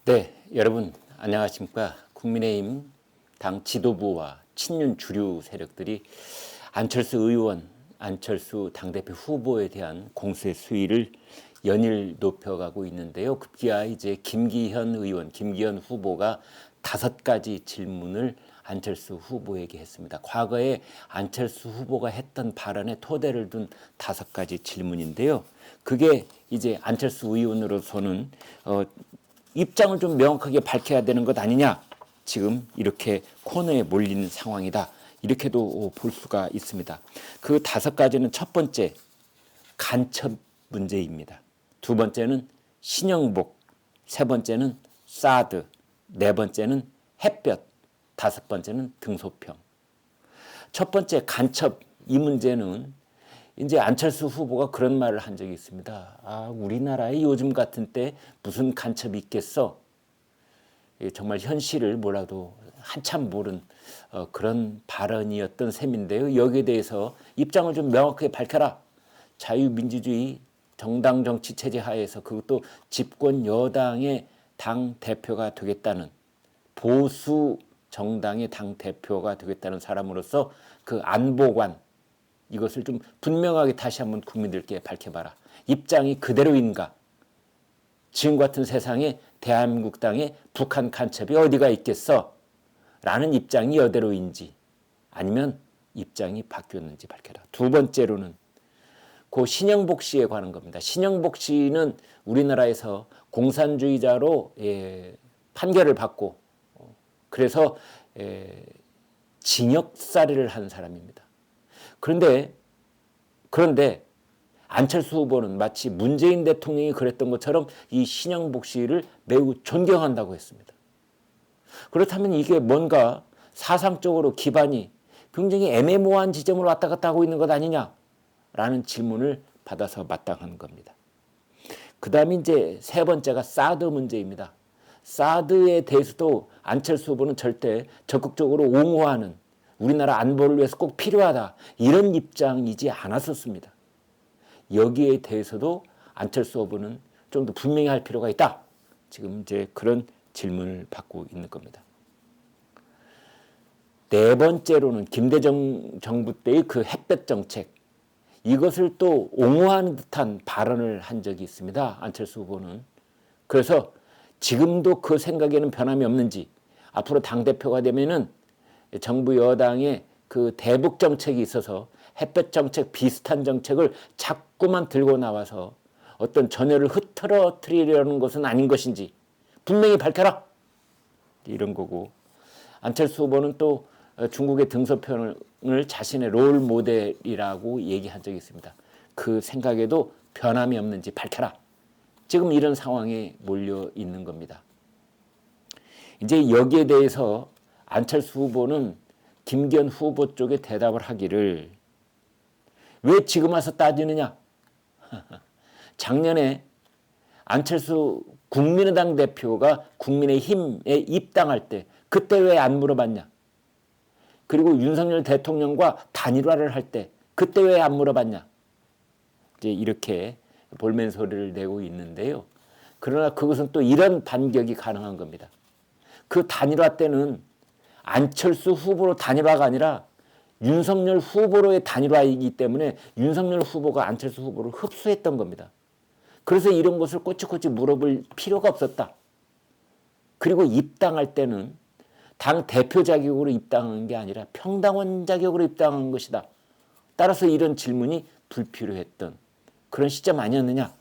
네, 여러분 안녕하십니까? 국민의힘 당 지도부와 친윤 주류 세력들이 안철수 의원, 안철수 당대표 후보에 대한 공세 수위를 연일 높여가고 있는데요. 급기야 이제 김기현 의원, 김기현 후보가 5가지 질문을 안철수 후보에게 했습니다. 과거에 안철수 후보가 했던 발언에 토대를 둔 5가지 질문인데요. 그게 이제 안철수 의원으로서는 입장을 좀 명확하게 밝혀야 되는 것 아니냐. 지금 이렇게 코너에 몰린 상황이다. 이렇게도 볼 수가 있습니다. 그 5가지는 첫 번째, 간첩 문제입니다. 두 번째는 신영복, 세 번째는 사드, 네 번째는 햇볕, 5번째는 등소평. 첫 번째 간첩 이 문제는 이제 안철수 후보가 그런 말을 한 적이 있습니다. 우리나라에 요즘 같은 때 무슨 간첩이 있겠어? 정말 현실을 몰라도 한참 모른 그런 발언이었던 셈인데요. 여기에 대해서 입장을 좀 명확하게 밝혀라. 자유민주주의 정당 정치 체제 하에서 그것도 집권 여당의 당 대표가 되겠다는, 보수 정당의 당 대표가 되겠다는 사람으로서 그 안보관, 이것을 좀 분명하게 다시 한번 국민들께 밝혀봐라. 입장이 그대로인가? 지금 같은 세상에 대한민국 땅에 북한 간첩이 어디가 있겠어? 라는 입장이 이대로인지 아니면 입장이 바뀌었는지 밝혀라. 두 번째로는 고 신영복 씨에 관한 겁니다. 신영복 씨는 우리나라에서 공산주의자로 판결을 받고 그래서 징역살이를 한 사람입니다. 그런데 안철수 후보는 마치 문재인 대통령이 그랬던 것처럼 이 신영복 씨를 매우 존경한다고 했습니다. 그렇다면 이게 뭔가 사상적으로 기반이 굉장히 애매모호한 지점으로 왔다 갔다 하고 있는 것 아니냐라는 질문을 받아서 마땅한 겁니다. 그 다음에 이제 세 번째가 사드 문제입니다. 사드에 대해서도 안철수 후보는 절대 적극적으로 옹호하는, 우리나라 안보를 위해서 꼭 필요하다, 이런 입장이지 않았었습니다. 여기에 대해서도 안철수 후보는 좀 더 분명히 할 필요가 있다. 지금 이제 그런 질문을 받고 있는 겁니다. 네 번째로는 김대중 정부 때의 그 햇볕 정책, 이것을 또 옹호하는 듯한 발언을 한 적이 있습니다. 안철수 후보는. 그래서 지금도 그 생각에는 변함이 없는지, 앞으로 당대표가 되면은 정부 여당의 그 대북 정책이 있어서 햇볕 정책 비슷한 정책을 자꾸만 들고 나와서 어떤 전열을 흐트러뜨리려는 것은 아닌 것인지 분명히 밝혀라. 이런 거고, 안철수 후보는 또 중국의 등소평을 자신의 롤 모델이라고 얘기한 적이 있습니다. 그 생각에도 변함이 없는지 밝혀라. 지금 이런 상황에 몰려 있는 겁니다. 이제 여기에 대해서 안철수 후보는 김기현 후보 쪽에 대답을 하기를, 왜 지금 와서 따지느냐? 작년에 안철수 국민의당 대표가 국민의힘에 입당할 때 그때 왜 안 물어봤냐? 그리고 윤석열 대통령과 단일화를 할 때 그때 왜 안 물어봤냐? 이제 이렇게 볼멘 소리를 내고 있는데요. 그러나 그것은 또 이런 반격이 가능한 겁니다. 그 단일화 때는 안철수 후보로 단일화가 아니라 윤석열 후보로의 단일화이기 때문에 윤석열 후보가 안철수 후보를 흡수했던 겁니다. 그래서 이런 것을 꼬치꼬치 물어볼 필요가 없었다. 그리고 입당할 때는 당 대표 자격으로 입당한 게 아니라 평당원 자격으로 입당한 것이다. 따라서 이런 질문이 불필요했던 그런 시점 아니었느냐.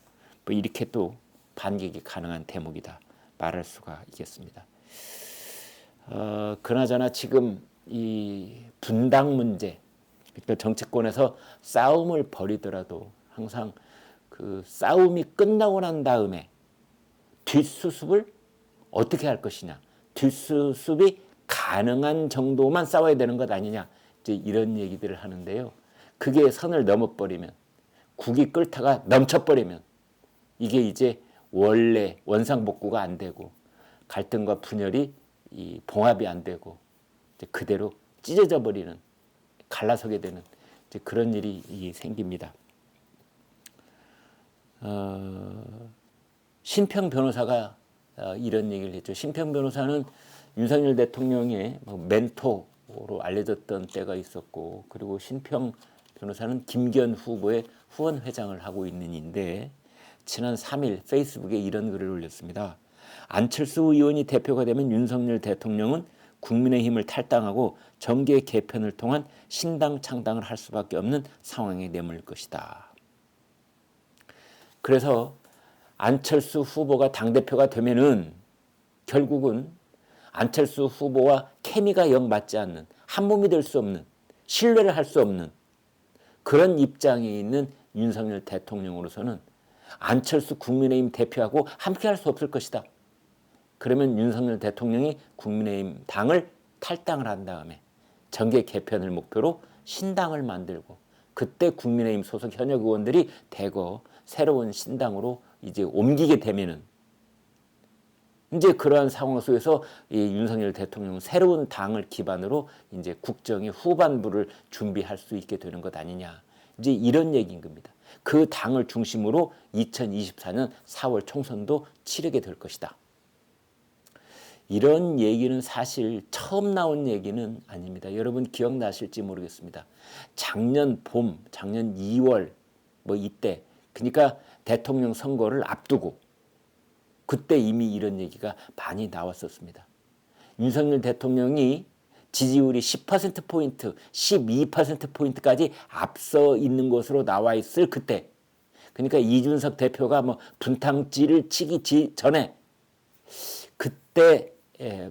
뭐 이렇게 또 반격이 가능한 대목이다 말할 수가 있겠습니다. 그나저나 지금 이 분당 문제, 그러니까 정치권에서 싸움을 벌이더라도 항상 그 싸움이 끝나고 난 다음에 뒷수습을 어떻게 할 것이냐, 뒷수습이 가능한 정도만 싸워야 되는 것 아니냐, 이제 이런 얘기들을 하는데요. 그게 선을 넘어버리면, 국이 끓다가 넘쳐버리면 이게 이제 원래 원상복구가 안 되고 갈등과 분열이 이 봉합이 안 되고 이제 그대로 찢어져 버리는, 갈라서게 되는 이제 그런 일이 생깁니다. 신평 변호사가 이런 얘기를 했죠. 심평 변호사는 윤석열 대통령의 멘토로 알려졌던 때가 있었고, 그리고 심평 변호사는 김기현 후보의 후원회장을 하고 있는 인데, 지난 3일 페이스북에 이런 글을 올렸습니다. 안철수 의원이 대표가 되면 윤석열 대통령은 국민의힘을 탈당하고 정계 개편을 통한 신당 창당을 할 수밖에 없는 상황에 내몰릴 것이다. 그래서 안철수 후보가 당대표가 되면은 결국은 안철수 후보와 케미가 영 맞지 않는, 한 몸이 될 수 없는, 신뢰를 할 수 없는 그런 입장에 있는 윤석열 대통령으로서는 안철수 국민의힘 대표하고 함께 할 수 없을 것이다. 그러면 윤석열 대통령이 국민의힘 당을 탈당을 한 다음에 정계 개편을 목표로 신당을 만들고, 그때 국민의힘 소속 현역 의원들이 대거 새로운 신당으로 이제 옮기게 되면은, 이제 그러한 상황 속에서 이 윤석열 대통령은 새로운 당을 기반으로 이제 국정의 후반부를 준비할 수 있게 되는 것 아니냐. 이제 이런 얘기인 겁니다. 그 당을 중심으로 2024년 4월 총선도 치르게 될 것이다. 이런 얘기는 사실 처음 나온 얘기는 아닙니다. 여러분 기억나실지 모르겠습니다. 작년 봄, 작년 2월 이때, 그러니까 대통령 선거를 앞두고 그때 이미 이런 얘기가 많이 나왔었습니다. 윤석열 대통령이 지지율이 10%포인트, 12%포인트까지 앞서 있는 것으로 나와 있을 그때, 그러니까 이준석 대표가 분탕질을 치기 전에, 그때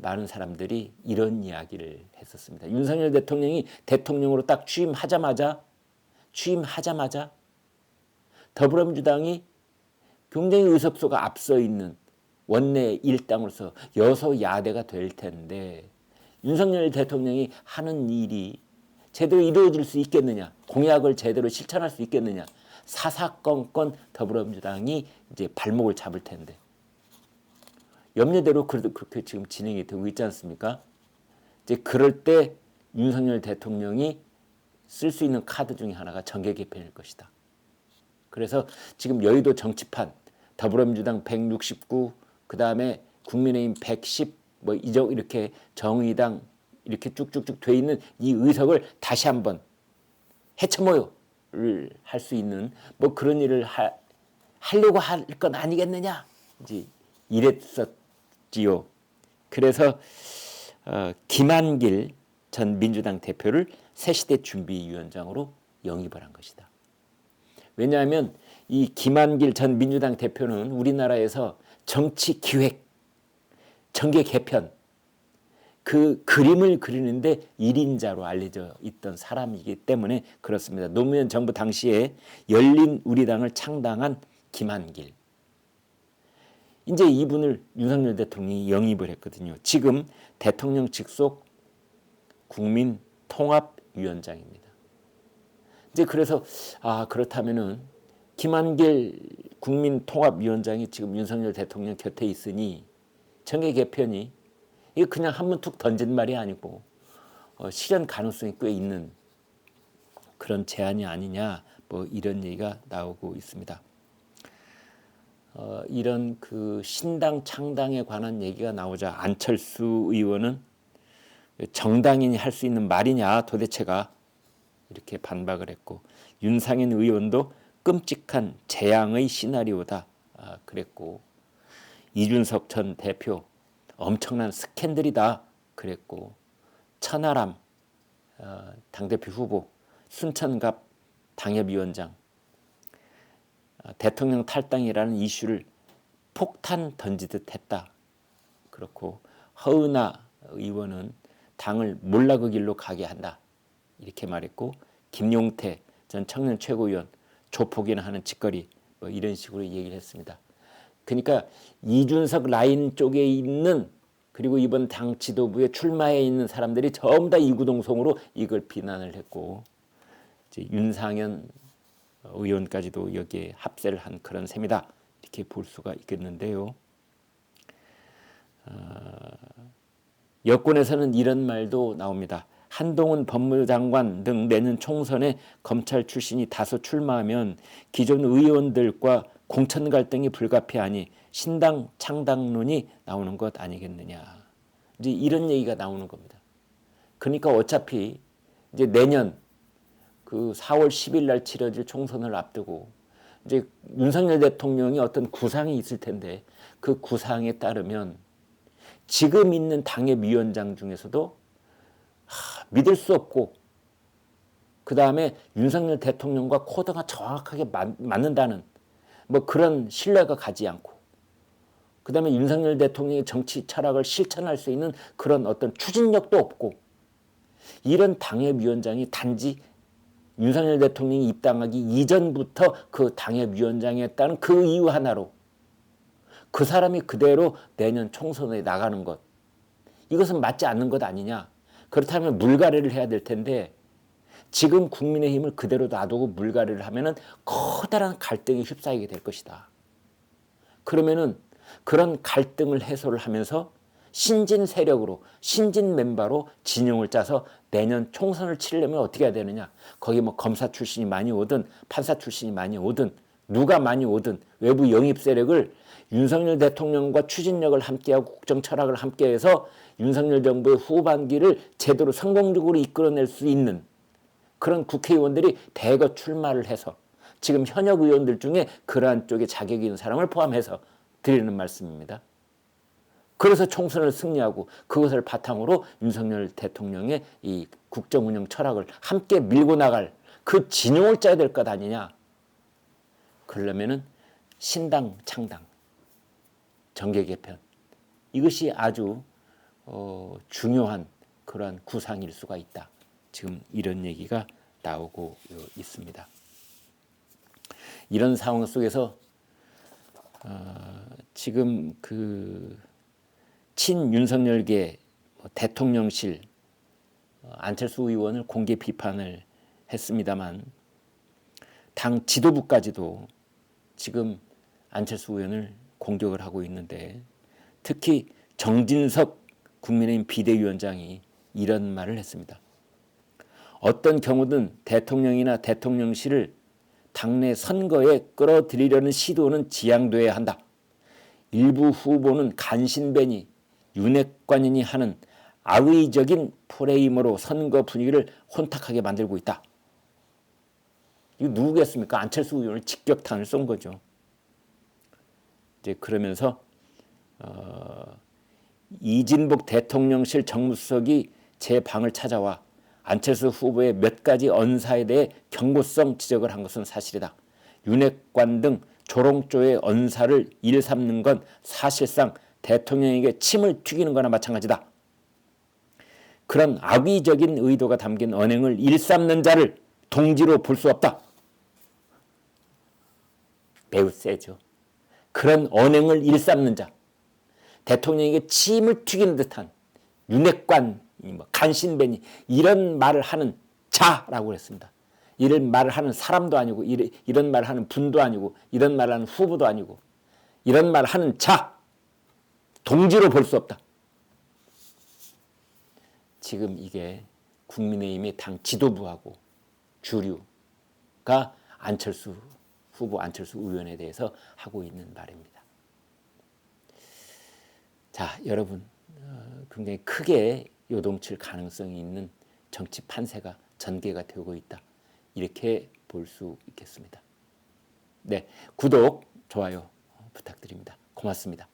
많은 사람들이 이런 이야기를 했었습니다. 윤석열 대통령이 대통령으로 딱 취임하자마자 더불어민주당이 굉장히 의석수가 앞서 있는 원내 일당으로서 여소야대가 될 텐데, 윤석열 대통령이 하는 일이 제대로 이루어질 수 있겠느냐, 공약을 제대로 실천할 수 있겠느냐, 사사건건 더불어민주당이 이제 발목을 잡을 텐데, 염려대로 그렇게 지금 진행이 되고 있지 않습니까? 이제 그럴 때 윤석열 대통령이 쓸 수 있는 카드 중에 하나가 정계 개편일 것이다. 그래서 지금 여의도 정치판 더불어민주당 169, 그 다음에 국민의힘 110, 이렇게 정의당 이렇게 쭉쭉쭉 돼 있는 이 의석을 다시 한번 해처모여를 할 수 있는 그런 일을 하려고 할 건 아니겠느냐, 이제 이랬었지요. 그래서 김한길 전 민주당 대표를 새시대 준비위원장으로 영입을 한 것이다. 왜냐하면 이 김한길 전 민주당 대표는 우리나라에서 정치 기획, 정계 개편 그 그림을 그리는데 1인자로 알려져 있던 사람이기 때문에 그렇습니다. 노무현 정부 당시에 열린 우리당을 창당한 김한길. 이제 이분을 윤석열 대통령이 영입을 했거든요. 지금 대통령 직속 국민통합위원장입니다. 이제 그래서 그렇다면은 김한길 국민통합위원장이 지금 윤석열 대통령 곁에 있으니 정계 개편이 이게 그냥 한번 툭 던진 말이 아니고 실현 가능성이 꽤 있는 그런 제안이 아니냐, 이런 얘기가 나오고 있습니다. 이런 그 신당 창당에 관한 얘기가 나오자 안철수 의원은 정당인이 할 수 있는 말이냐 도대체가, 이렇게 반박을 했고, 윤상현 의원도 끔찍한 재앙의 시나리오다 그랬고, 이준석 전 대표 엄청난 스캔들이다 그랬고, 천하람 당대표 후보, 순천갑 당협위원장 대통령 탈당이라는 이슈를 폭탄 던지듯 했다. 그렇고 허은하 의원은 당을 몰락의 길로 가게 한다. 이렇게 말했고, 김용태 전 청년 최고위원 조폭이나 하는 짓거리 이런 식으로 얘기를 했습니다. 그러니까 이준석 라인 쪽에 있는, 그리고 이번 당 지도부에 출마해 있는 사람들이 전부 다 이구동성으로 이걸 비난을 했고, 이제 윤상현 의원까지도 여기에 합세를 한 그런 셈이다, 이렇게 볼 수가 있겠는데요. 여권에서는 이런 말도 나옵니다. 한동훈 법무장관 등 내년 총선에 검찰 출신이 다수 출마하면 기존 의원들과 공천 갈등이 불가피하니 신당 창당론이 나오는 것 아니겠느냐. 이제 이런 얘기가 나오는 겁니다. 그러니까 어차피 이제 내년 그 4월 10일 날 치러질 총선을 앞두고 이제 윤석열 대통령이 어떤 구상이 있을 텐데 그 구상에 따르면 지금 있는 당의 위원장 중에서도 믿을 수 없고 그 다음에 윤석열 대통령과 코드가 정확하게 맞는다는 뭐 그런 신뢰가 가지 않고 그 다음에 윤석열 대통령의 정치 철학을 실천할 수 있는 그런 어떤 추진력도 없고 이런 당의 위원장이 단지 윤석열 대통령이 입당하기 이전부터 그 당의 위원장이었다는 그 이유 하나로 그 사람이 그대로 내년 총선에 나가는 것 이것은 맞지 않는 것 아니냐. 그렇다면 물갈이를 해야 될 텐데 지금 국민의힘을 그대로 놔두고 물갈이를 하면은 커다란 갈등이 휩싸이게 될 것이다. 그러면은 그런 갈등을 해소를 하면서 신진 세력으로 신진 멤버로 진영을 짜서 내년 총선을 치려면 어떻게 해야 되느냐. 거기 뭐 검사 출신이 많이 오든 판사 출신이 많이 오든 누가 많이 오든 외부 영입 세력을 윤석열 대통령과 추진력을 함께하고 국정 철학을 함께해서 윤석열 정부의 후반기를 제대로 성공적으로 이끌어낼 수 있는 그런 국회의원들이 대거 출마를 해서 지금 현역 의원들 중에 그러한 쪽에 자격이 있는 사람을 포함해서 드리는 말씀입니다. 그래서 총선을 승리하고 그것을 바탕으로 윤석열 대통령의 이 국정운영 철학을 함께 밀고 나갈 그 진영을 짜야 될 것 아니냐. 그러려면은 신당 창당, 정계 개편 이것이 아주 중요한 그러한 구상일 수가 있다. 지금 이런 얘기가 나오고 있습니다. 이런 상황 속에서 지금 그 친윤석열계 대통령실 안철수 의원을 공개 비판을 했습니다만 당 지도부까지도 지금 안철수 의원을 공격을 하고 있는데 특히 정진석 국민의힘 비대위원장이 이런 말을 했습니다. 어떤 경우든 대통령이나 대통령실을 당내 선거에 끌어들이려는 시도는 지양돼야 한다. 일부 후보는 간신배니 윤핵관이니 하는 악의적인 프레임으로 선거 분위기를 혼탁하게 만들고 있다. 이거 누구겠습니까? 안철수 의원을 직격탄을 쏜 거죠. 이제 그러면서 이진복 대통령실 정무수석이 제 방을 찾아와 안철수 후보의 몇 가지 언사에 대해 경고성 지적을 한 것은 사실이다. 윤핵관 등 조롱조의 언사를 일삼는 건 사실상 대통령에게 침을 튀기는 거나 마찬가지다. 그런 악의적인 의도가 담긴 언행을 일삼는 자를 동지로 볼 수 없다. 매우 세죠. 그런 언행을 일삼는 자, 대통령에게 침을 튀기는 듯한 윤핵관, 간신배니 이런 말을 하는 자라고 그랬습니다. 이런 말을 하는 사람도 아니고 이런 말을 하는 분도 아니고 이런 말을 하는 후보도 아니고 이런 말을 하는 자, 동지로 볼 수 없다. 지금 이게 국민의힘의 당 지도부하고 주류가 안철수 후보, 안철수 의원에 대해서 하고 있는 말입니다. 자, 여러분 굉장히 크게 요동칠 가능성이 있는 정치 판세가 전개가 되고 있다. 이렇게 볼 수 있겠습니다. 네, 구독, 좋아요 부탁드립니다. 고맙습니다.